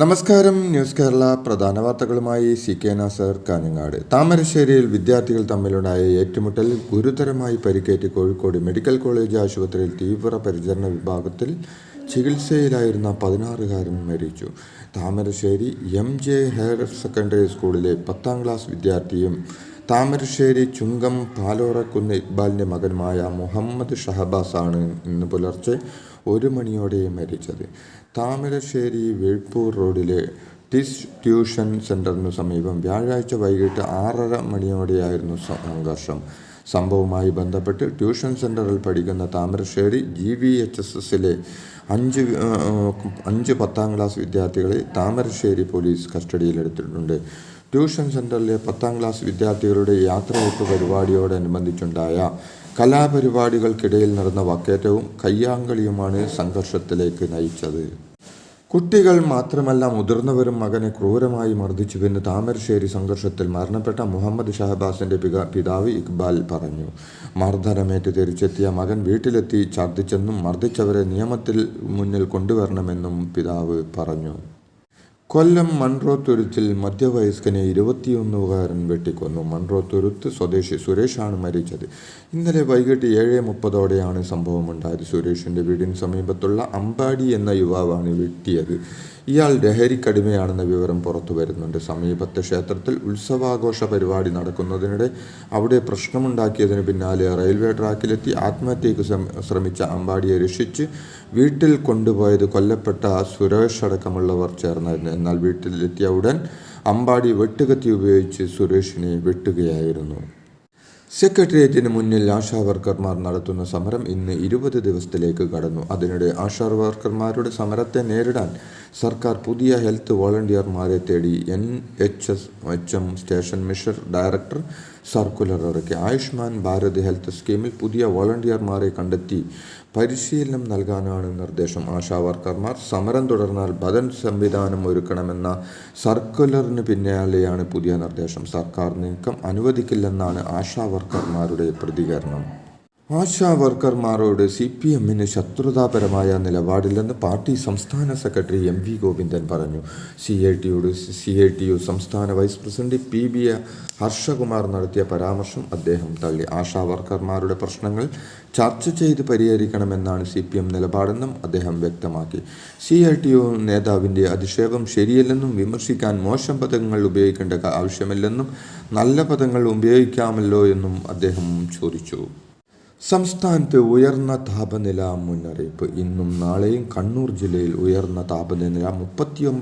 നമസ്കാരം. ന്യൂസ് കേരള പ്രധാന വാർത്തകളുമായി CK നാസർ, കാഞ്ഞങ്ങാട്. താമരശ്ശേരിയിൽ വിദ്യാർത്ഥികൾ തമ്മിലുണ്ടായ ഏറ്റുമുട്ടലിൽ ഗുരുതരമായി പരിക്കേറ്റ് കോഴിക്കോട് മെഡിക്കൽ കോളേജ് ആശുപത്രിയിൽ തീവ്രപരിചരണ വിഭാഗത്തിൽ ചികിത്സയിലായിരുന്ന 16-കാരൻ മരിച്ചു. താമരശ്ശേരി MJ ഹയർ സെക്കൻഡറി സ്കൂളിലെ 10ാം ക്ലാസ് വിദ്യാർത്ഥിയും താമരശ്ശേരി ചുങ്കം പാലോറക്കുന്ന് ഇക്ബാലിൻ്റെ മകനുമായ മുഹമ്മദ് ഷഹബാസാണ് ഇന്ന് പുലർച്ചെ 1 മണിയോടെ മരിച്ചത്. താമരശ്ശേരി വേൾപൂർ റോഡിലെ ട്യൂഷൻ സെൻ്ററിനു സമീപം വ്യാഴാഴ്ച വൈകിട്ട് 6:30 മണിയോടെയായിരുന്നു സംഘർഷം. സംഭവവുമായി ബന്ധപ്പെട്ട് ട്യൂഷൻ സെൻ്ററിൽ പഠിക്കുന്ന താമരശ്ശേരി GVHSസിലെ 5 10ാം ക്ലാസ് വിദ്യാർത്ഥികളെ താമരശ്ശേരി പോലീസ് കസ്റ്റഡിയിലെടുത്തിട്ടുണ്ട്. ട്യൂഷൻ സെൻ്ററിലെ 10ാം ക്ലാസ് വിദ്യാർത്ഥികളുടെ യാത്രയയപ്പ് പരിപാടിയോടനുബന്ധിച്ചുണ്ടായ കലാപരിപാടികൾക്കിടയിൽ നടന്ന വാക്കേറ്റവും കയ്യാങ്കളിയുമാണ് സംഘർഷത്തിലേക്ക് നയിച്ചത്. കുട്ടികൾ മാത്രമല്ല മുതിർന്നവരും മകനെ ക്രൂരമായി മർദ്ദിച്ചുവെന്ന് താമരശ്ശേരി സംഘർഷത്തിൽ മരണപ്പെട്ട മുഹമ്മദ് ഷഹബാസിൻ്റെ പിതാവ് ഇക്ബാൽ പറഞ്ഞു. മർദ്ദനമേറ്റ് തിരിച്ചെത്തിയ മകൻ വീട്ടിലെത്തി ഛർദ്ദിച്ചെന്നും മർദ്ദിച്ചവരെ നിയമത്തിന് മുന്നിൽ കൊണ്ടുവരണമെന്നും പിതാവ് പറഞ്ഞു. കൊല്ലം മൺറോത്തുരുത്തിൽ മധ്യവയസ്കനെ 21-കാരൻ വെട്ടിക്കൊന്നു. മൺറോത്തുരുത്ത് സ്വദേശി സുരേഷാണ് മരിച്ചത്. ഇന്നലെ വൈകിട്ട് 7:30ഓടെയാണ് സംഭവമുണ്ടായത്. സുരേഷിൻ്റെ വീടിന് സമീപത്തുള്ള അമ്പാടി എന്ന യുവാവാണ് വെട്ടിയത്. ഇയാൾ ലഹരിക്കടിമയാണെന്ന വിവരം പുറത്തു വരുന്നുണ്ട്. സമീപത്തെ ക്ഷേത്രത്തിൽ ഉത്സവാഘോഷ പരിപാടി നടക്കുന്നതിനിടെ അവിടെ പ്രശ്നമുണ്ടാക്കിയതിന് പിന്നാലെ റെയിൽവേ ട്രാക്കിലെത്തി ആത്മഹത്യയ്ക്ക് ശ്രമിച്ച അമ്പാടിയെ രക്ഷിച്ച് വീട്ടിൽ കൊണ്ടുപോയത് കൊല്ലപ്പെട്ട സുരേഷ് അടക്കമുള്ളവർ ചേർന്നായിരുന്നു. എന്നാൽ വീട്ടിലെത്തിയ ഉടൻ അമ്പാടി വെട്ടുകത്തി ഉപയോഗിച്ച് സുരേഷിനെ വെട്ടുകയായിരുന്നു. സെക്രട്ടേറിയറ്റിന് മുന്നിൽ ആശാവർക്കർമാർ നടത്തുന്ന സമരം ഇന്ന് 20 ദിവസത്തിലേക്ക് കടന്നു. അതിനിടെ ആശാവർക്കർമാരുടെ സമരത്തെ നേരിടാൻ സർക്കാർ പുതിയ ഹെൽത്ത് വോളണ്ടിയർമാരെ തേടി NHM station mission director circular ഇറക്കി. ആയുഷ്മാൻ ഭാരത് ഹെൽത്ത് സ്കീമിൽ പുതിയ വോളണ്ടിയർമാരെ കണ്ടെത്തി പരിശീലനം നൽകാനാണ് നിർദ്ദേശം. ആശാവർക്കർമാർ സമരം തുടർന്നാൽ ബദൽ സംവിധാനം ഒരുക്കണമെന്ന സർക്കുലറിന് പിന്നാലെയാണ് പുതിയ നിർദ്ദേശം. സർക്കാർ നീക്കം അനുവദിക്കില്ലെന്നാണ് ആശാവർക്കർമാരുടെ പ്രതികരണം. ആശാവർക്കർമാരോട് CPMന് ശത്രുതാപരമായ നിലപാടില്ലെന്ന് പാർട്ടി സംസ്ഥാന സെക്രട്ടറി MV ഗോവിന്ദൻ പറഞ്ഞു. CITU സംസ്ഥാന വൈസ് പ്രസിഡന്റ് PB ഹർഷകുമാർ നടത്തിയ പരാമർശം അദ്ദേഹം തള്ളി. ആശാവർക്കർമാരുടെ പ്രശ്നങ്ങൾ ചർച്ച ചെയ്ത് പരിഹരിക്കണമെന്നാണ് CPM നിലപാടെന്നും അദ്ദേഹം വ്യക്തമാക്കി. CITU നേതാവിൻ്റെ അധിക്ഷേപം ശരിയല്ലെന്നും വിമർശിക്കാൻ മോശം പദങ്ങൾ ഉപയോഗിക്കേണ്ട ആവശ്യമില്ലെന്നും നല്ല പദങ്ങൾ ഉപയോഗിക്കാമല്ലോ എന്നും അദ്ദേഹം ചോദിച്ചു. സംസ്ഥാനത്ത് ഉയർന്ന താപനില മുന്നറിയിപ്പ്. ഇന്നും നാളെയും കണ്ണൂർ ജില്ലയിൽ ഉയർന്ന താപനില 39